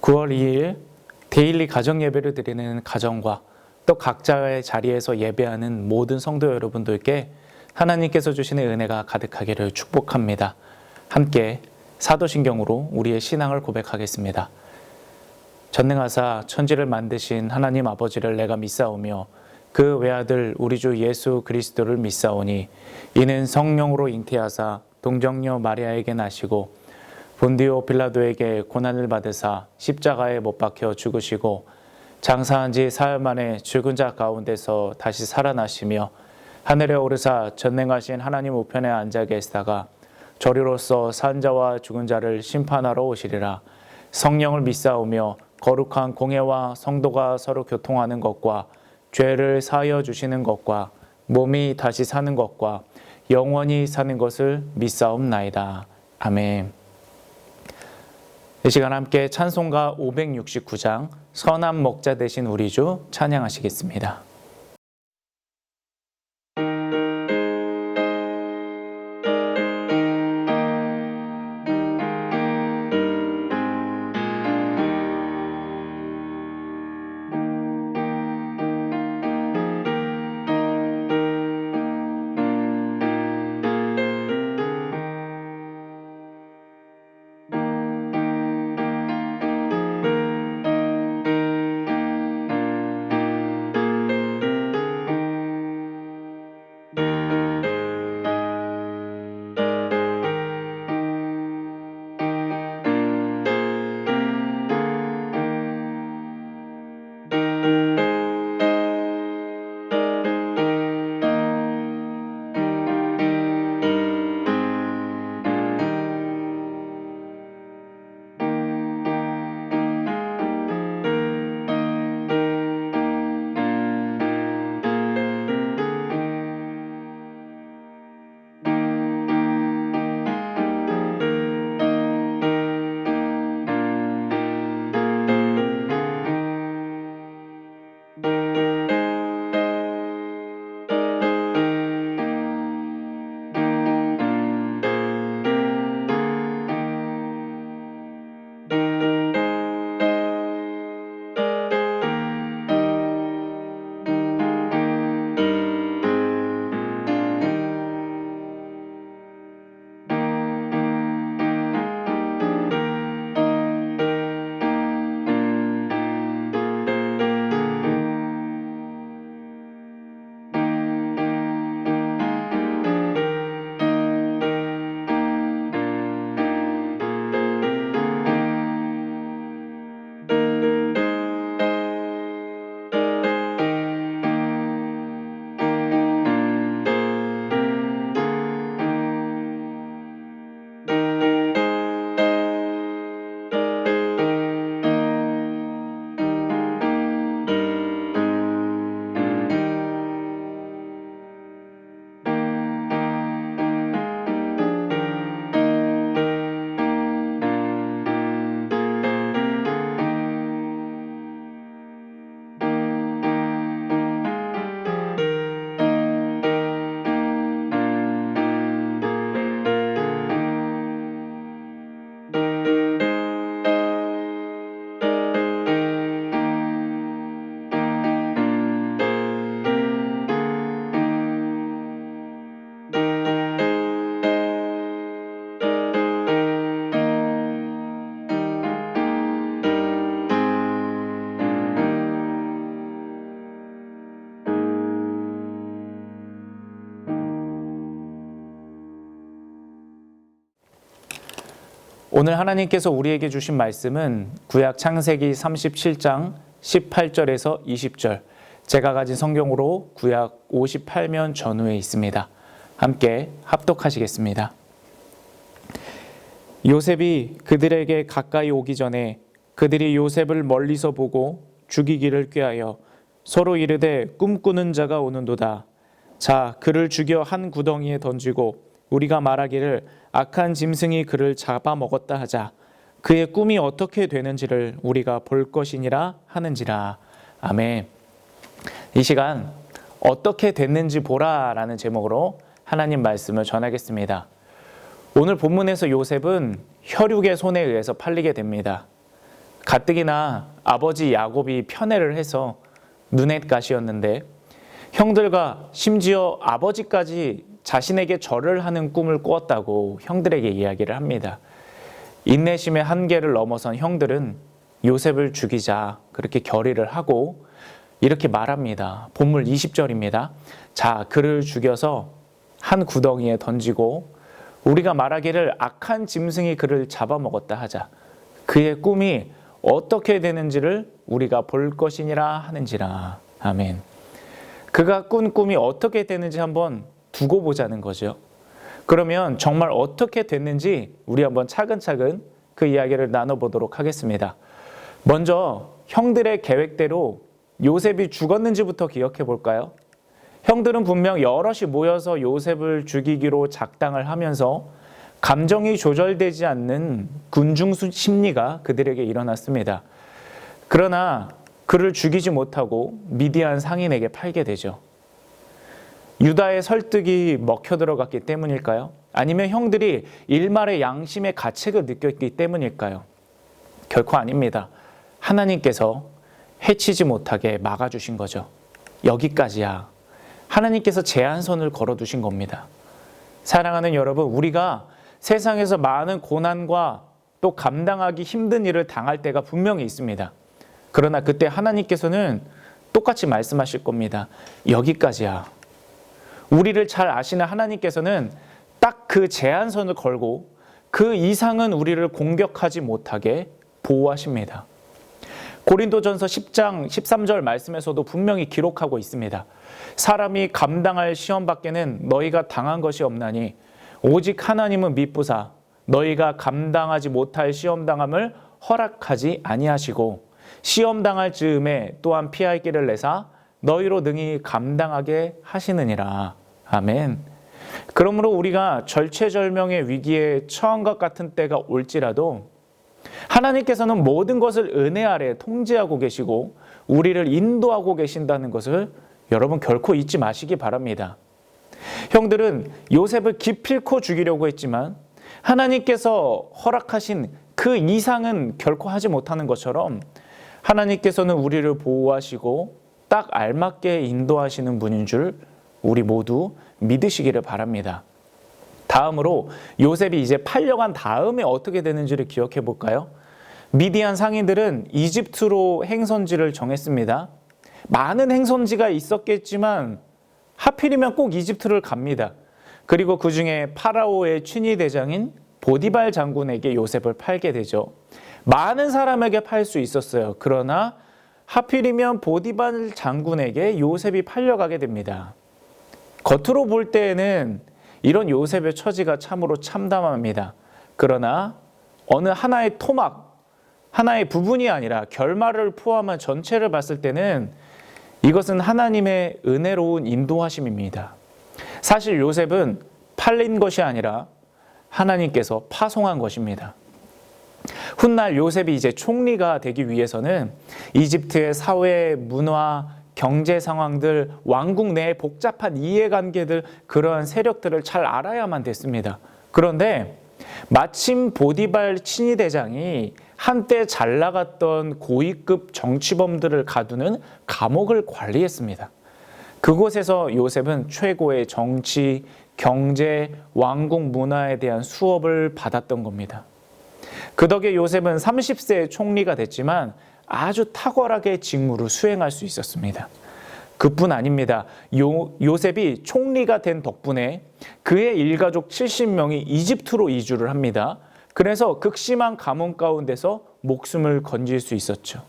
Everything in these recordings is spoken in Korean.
9월 2일 데일리 가정 예배를 드리는 가정과 또 각자의 자리에서 예배하는 모든 성도 여러분들께 하나님께서 주시는 은혜가 가득하기를 축복합니다. 함께 사도신경으로 우리의 신앙을 고백하겠습니다. 전능하사 천지를 만드신 하나님 아버지를 내가 믿사오며 그 외아들 우리 주 예수 그리스도를 믿사오니 이는 성령으로 잉태하사 동정녀 마리아에게 나시고 본디오 빌라도에게 고난을 받으사 십자가에 못 박혀 죽으시고 장사한 지 사흘 만에 죽은 자 가운데서 다시 살아나시며 하늘에 오르사 전능하신 하나님 우편에 앉아 계시다가 저리로서 산 자와 죽은 자를 심판하러 오시리라. 성령을 믿사오며 거룩한 공회와 성도가 서로 교통하는 것과 죄를 사하여 주시는 것과 몸이 다시 사는 것과 영원히 사는 것을 믿사옵나이다. 아멘. 이 시간 함께 찬송가 569장 선한 목자 되신 우리 주 찬양하시겠습니다. 오늘 하나님께서 우리에게 주신 말씀은 구약 창세기 37장 18절에서 20절, 제가 가진 성경으로 구약 58면 전후에 있습니다. 함께 합독하시겠습니다. 요셉이 그들에게 가까이 오기 전에 그들이 요셉을 멀리서 보고 죽이기를 꾀하여 서로 이르되 꿈꾸는 자가 오는도다. 자, 그를 죽여 한 구덩이에 던지고 우리가 말하기를 악한 짐승이 그를 잡아먹었다 하자. 그의 꿈이 어떻게 되는지를 우리가 볼 것이니라 하는지라. 아멘. 이 시간 어떻게 됐는지 보라라는 제목으로 하나님 말씀을 전하겠습니다. 오늘 본문에서 요셉은 혈육의 손에 의해서 팔리게 됩니다. 가뜩이나 아버지 야곱이 편애를 해서 눈엣가시였는데 형들과 심지어 아버지까지 자신에게 절을 하는 꿈을 꾸었다고 형들에게 이야기를 합니다. 인내심의 한계를 넘어선 형들은 요셉을 죽이자 그렇게 결의를 하고 이렇게 말합니다. 본문 20절입니다. 자, 그를 죽여서 한 구덩이에 던지고 우리가 말하기를 악한 짐승이 그를 잡아먹었다 하자. 그의 꿈이 어떻게 되는지를 우리가 볼 것이니라 하는지라. 아멘. 그가 꾼 꿈이 어떻게 되는지 한번 두고 보자는 거죠. 그러면 정말 어떻게 됐는지 우리 한번 차근차근 그 이야기를 나눠보도록 하겠습니다. 먼저 형들의 계획대로 요셉이 죽었는지부터 기억해 볼까요? 형들은 분명 여럿이 모여서 요셉을 죽이기로 작당을 하면서 감정이 조절되지 않는 군중 심리가 그들에게 일어났습니다. 그러나 그를 죽이지 못하고 미디안 상인에게 팔게 되죠. 유다의 설득이 먹혀 들어갔기 때문일까요? 아니면 형들이 일말의 양심의 가책을 느꼈기 때문일까요? 결코 아닙니다. 하나님께서 해치지 못하게 막아주신 거죠. 여기까지야. 하나님께서 제한선을 걸어두신 겁니다. 사랑하는 여러분, 우리가 세상에서 많은 고난과 또 감당하기 힘든 일을 당할 때가 분명히 있습니다. 그러나 그때 하나님께서는 똑같이 말씀하실 겁니다. 여기까지야. 우리를 잘 아시는 하나님께서는 딱 그 제한선을 걸고 그 이상은 우리를 공격하지 못하게 보호하십니다. 고린도전서 10장 13절 말씀에서도 분명히 기록하고 있습니다. 사람이 감당할 시험 밖에는 너희가 당한 것이 없나니 오직 하나님은 미쁘사 너희가 감당하지 못할 시험 당함을 허락하지 아니하시고 시험 당할 즈음에 또한 피할 길을 내사 너희로 능히 감당하게 하시느니라. 아멘. 그러므로 우리가 절체절명의 위기에 처한 것 같은 때가 올지라도 하나님께서는 모든 것을 은혜 아래 통제하고 계시고 우리를 인도하고 계신다는 것을 여러분 결코 잊지 마시기 바랍니다. 형들은 요셉을 기필코 죽이려고 했지만 하나님께서 허락하신 그 이상은 결코 하지 못하는 것처럼 하나님께서는 우리를 보호하시고 딱 알맞게 인도하시는 분인 줄 우리 모두 믿으시기를 바랍니다. 다음으로 요셉이 이제 팔려간 다음에 어떻게 되는지를 기억해 볼까요? 미디안 상인들은 이집트로 행선지를 정했습니다. 많은 행선지가 있었겠지만 하필이면 꼭 이집트를 갑니다. 그리고 그 중에 파라오의 친위 대장인 보디발 장군에게 요셉을 팔게 되죠. 많은 사람에게 팔 수 있었어요. 그러나 하필이면 보디발 장군에게 요셉이 팔려가게 됩니다. 겉으로 볼 때에는 이런 요셉의 처지가 참으로 참담합니다. 그러나 어느 하나의 토막, 하나의 부분이 아니라 결말을 포함한 전체를 봤을 때는 이것은 하나님의 은혜로운 인도하심입니다. 사실 요셉은 팔린 것이 아니라 하나님께서 파송한 것입니다. 훗날 요셉이 이제 총리가 되기 위해서는 이집트의 사회, 문화, 경제 상황들, 왕국 내의 복잡한 이해관계들, 그러한 세력들을 잘 알아야만 됐습니다. 그런데 마침 보디발 친위 대장이 한때 잘 나갔던 고위급 정치범들을 가두는 감옥을 관리했습니다. 그곳에서 요셉은 최고의 정치, 경제, 왕국 문화에 대한 수업을 받았던 겁니다. 그 덕에 요셉은 30세에 총리가 됐지만 아주 탁월하게 직무를 수행할 수 있었습니다. 그뿐 아닙니다. 요셉이 총리가 된 덕분에 그의 일가족 70명이 이집트로 이주를 합니다. 그래서 극심한 가뭄 가운데서 목숨을 건질 수 있었죠.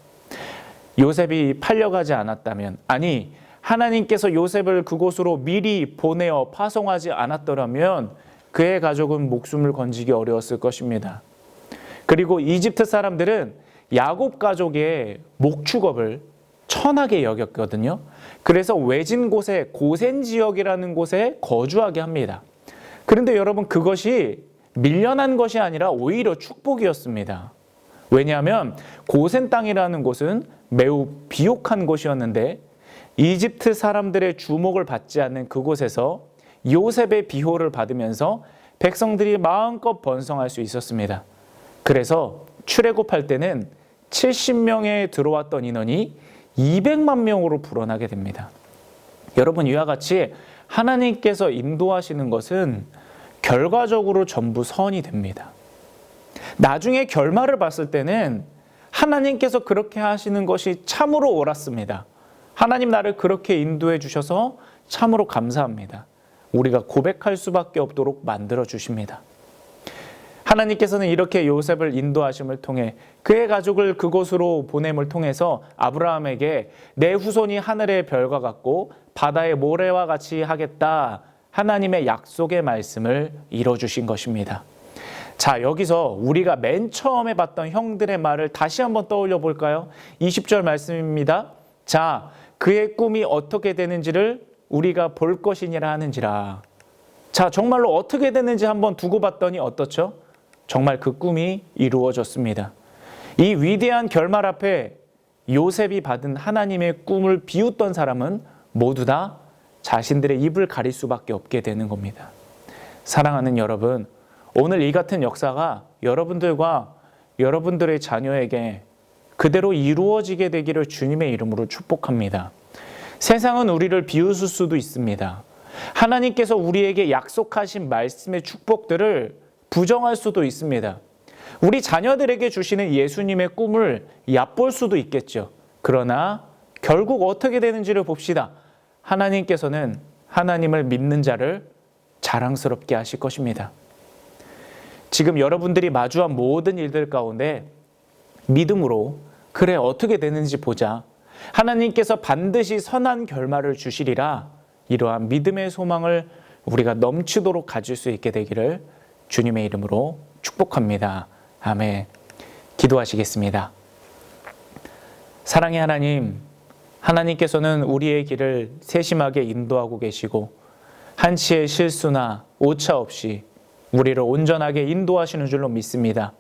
요셉이 팔려가지 않았다면, 아니 하나님께서 요셉을 그곳으로 미리 보내어 파송하지 않았더라면 그의 가족은 목숨을 건지기 어려웠을 것입니다. 그리고 이집트 사람들은 야곱 가족의 목축업을 천하게 여겼거든요. 그래서 외진 곳에, 고센 지역이라는 곳에 거주하게 합니다. 그런데 여러분, 그것이 밀려난 것이 아니라 오히려 축복이었습니다. 왜냐하면 고센 땅이라는 곳은 매우 비옥한 곳이었는데 이집트 사람들의 주목을 받지 않는 그곳에서 요셉의 비호를 받으면서 백성들이 마음껏 번성할 수 있었습니다. 그래서 출애굽할 때는 70명에 들어왔던 인원이 200만 명으로 불어나게 됩니다. 여러분, 이와 같이 하나님께서 인도하시는 것은 결과적으로 전부 선이 됩니다. 나중에 결말을 봤을 때는 하나님께서 그렇게 하시는 것이 참으로 옳았습니다. 하나님 나를 그렇게 인도해 주셔서 참으로 감사합니다. 우리가 고백할 수밖에 없도록 만들어 주십니다. 하나님께서는 이렇게 요셉을 인도하심을 통해 그의 가족을 그곳으로 보냄을 통해서 아브라함에게 내 후손이 하늘의 별과 같고 바다의 모래와 같이 하겠다, 하나님의 약속의 말씀을 이뤄주신 것입니다. 자, 여기서 우리가 맨 처음에 봤던 형들의 말을 다시 한번 떠올려 볼까요? 20절 말씀입니다. 자, 그의 꿈이 어떻게 되는지를 우리가 볼 것이니라 하는지라. 자, 정말로 어떻게 되는지 한번 두고 봤더니 어떻죠? 정말 그 꿈이 이루어졌습니다. 이 위대한 결말 앞에 요셉이 받은 하나님의 꿈을 비웃던 사람은 모두 다 자신들의 입을 가릴 수밖에 없게 되는 겁니다. 사랑하는 여러분, 오늘 이 같은 역사가 여러분들과 여러분들의 자녀에게 그대로 이루어지게 되기를 주님의 이름으로 축복합니다. 세상은 우리를 비웃을 수도 있습니다. 하나님께서 우리에게 약속하신 말씀의 축복들을 부정할 수도 있습니다. 우리 자녀들에게 주시는 예수님의 꿈을 얕볼 수도 있겠죠. 그러나 결국 어떻게 되는지를 봅시다. 하나님께서는 하나님을 믿는 자를 자랑스럽게 하실 것입니다. 지금 여러분들이 마주한 모든 일들 가운데 믿음으로 그래 어떻게 되는지 보자, 하나님께서 반드시 선한 결말을 주시리라, 이러한 믿음의 소망을 우리가 넘치도록 가질 수 있게 되기를 주님의 이름으로 축복합니다. 아멘. 기도하시겠습니다. 사랑의 하나님, 하나님께서는 우리의 길을 세심하게 인도하고 계시고 한치의 실수나 오차 없이 우리를 온전하게 인도하시는 줄로 믿습니다.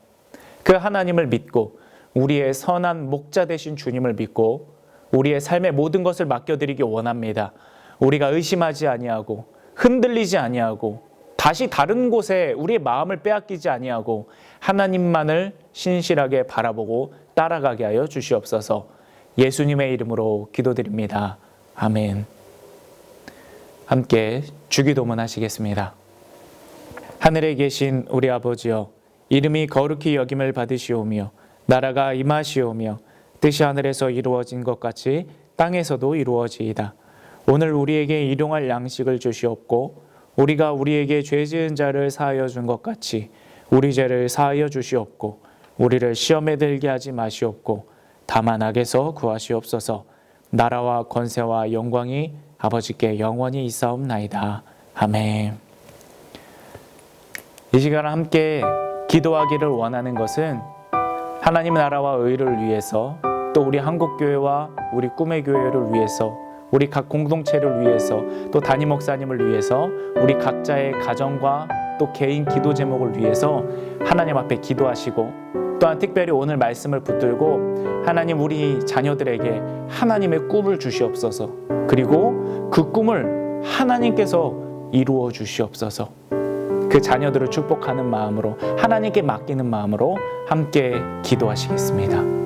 그 하나님을 믿고 우리의 선한 목자 되신 주님을 믿고 우리의 삶의 모든 것을 맡겨드리기 원합니다. 우리가 의심하지 아니하고 흔들리지 아니하고 다시 다른 곳에 우리의 마음을 빼앗기지 아니하고 하나님만을 신실하게 바라보고 따라가게 하여 주시옵소서. 예수님의 이름으로 기도드립니다. 아멘. 함께 주기도문 하시겠습니다. 하늘에 계신 우리 아버지여, 이름이 거룩히 여김을 받으시오며 나라가 임하시오며 뜻이 하늘에서 이루어진 것 같이 땅에서도 이루어지이다. 오늘 우리에게 일용할 양식을 주시옵고 우리가 우리에게 죄 지은 자를 사하여 준 것 같이 우리 죄를 사하여 주시옵고 우리를 시험에 들게 하지 마시옵고 다만 악에서 구하시옵소서. 나라와 권세와 영광이 아버지께 영원히 있사옵나이다. 아멘. 이 시간 함께 기도하기를 원하는 것은 하나님 나라와 의를 위해서, 또 우리 한국교회와 우리 꿈의 교회를 위해서, 우리 각 공동체를 위해서, 또 담임 목사님을 위해서, 우리 각자의 가정과 또 개인 기도 제목을 위해서 하나님 앞에 기도하시고, 또한 특별히 오늘 말씀을 붙들고 하나님 우리 자녀들에게 하나님의 꿈을 주시옵소서. 그리고 그 꿈을 하나님께서 이루어 주시옵소서. 그 자녀들을 축복하는 마음으로, 하나님께 맡기는 마음으로 함께 기도하시겠습니다.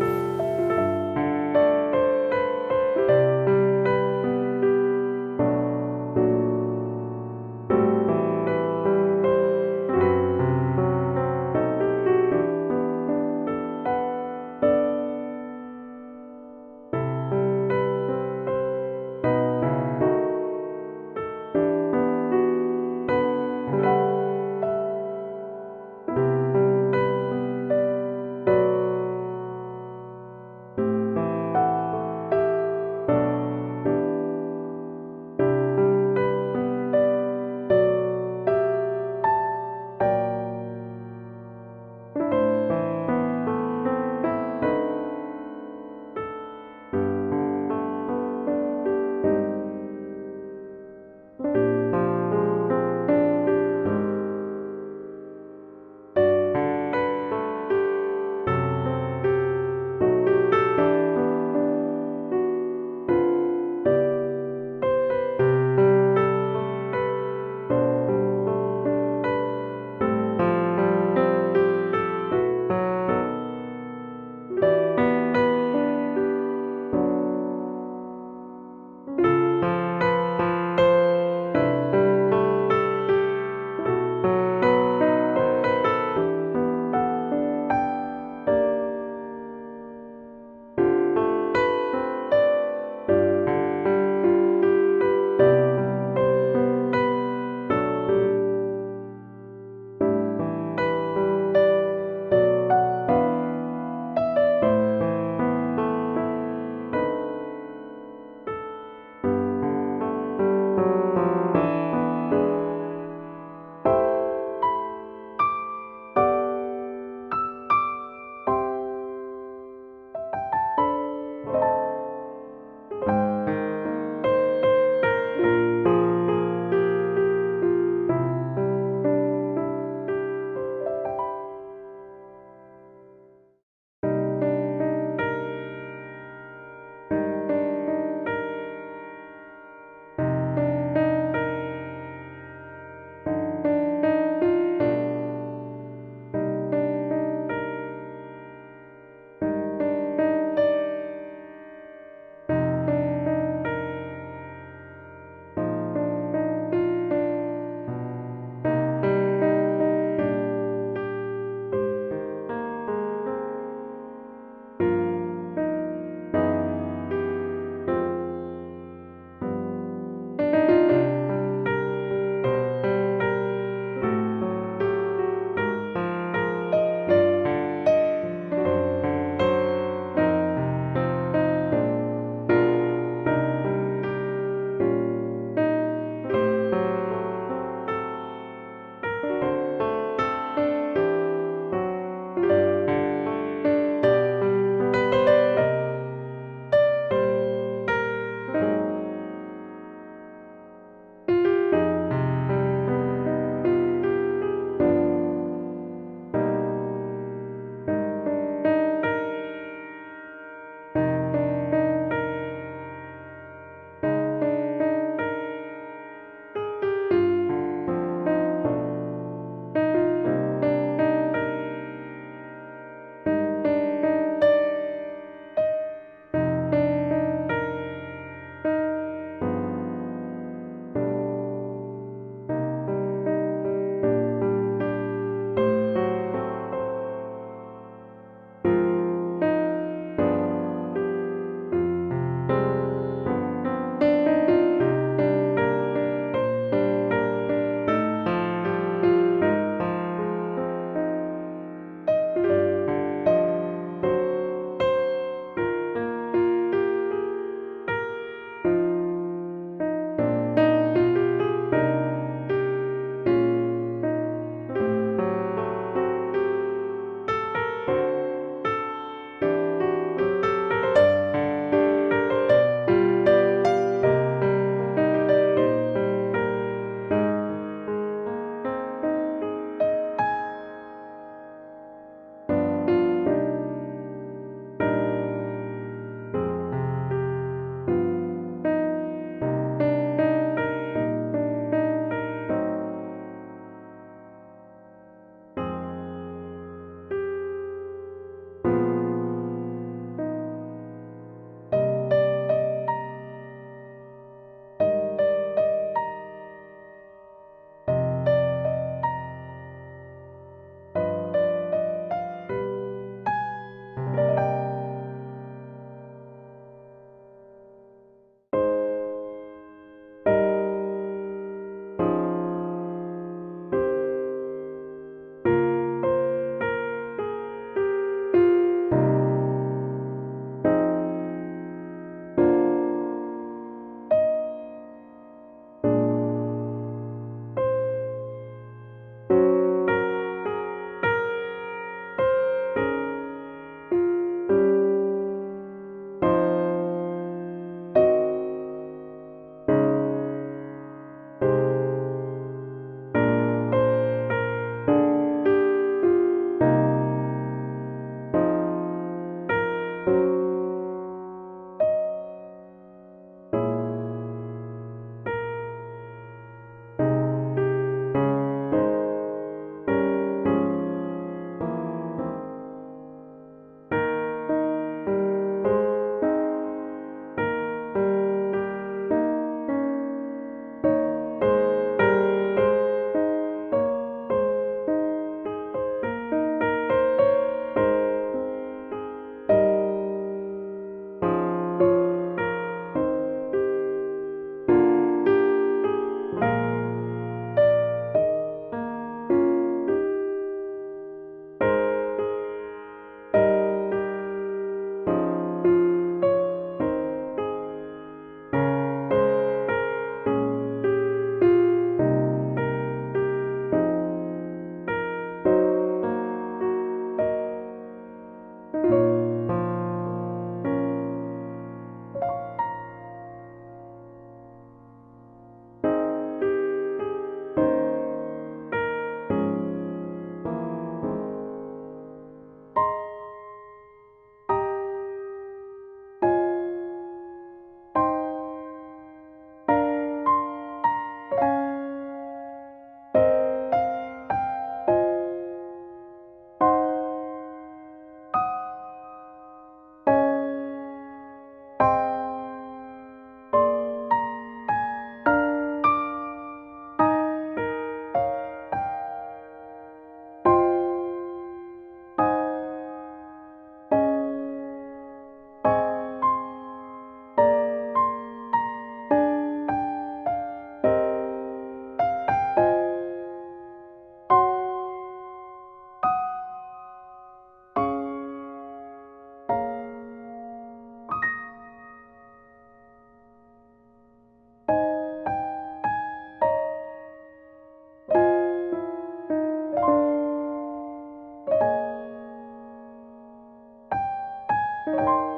네.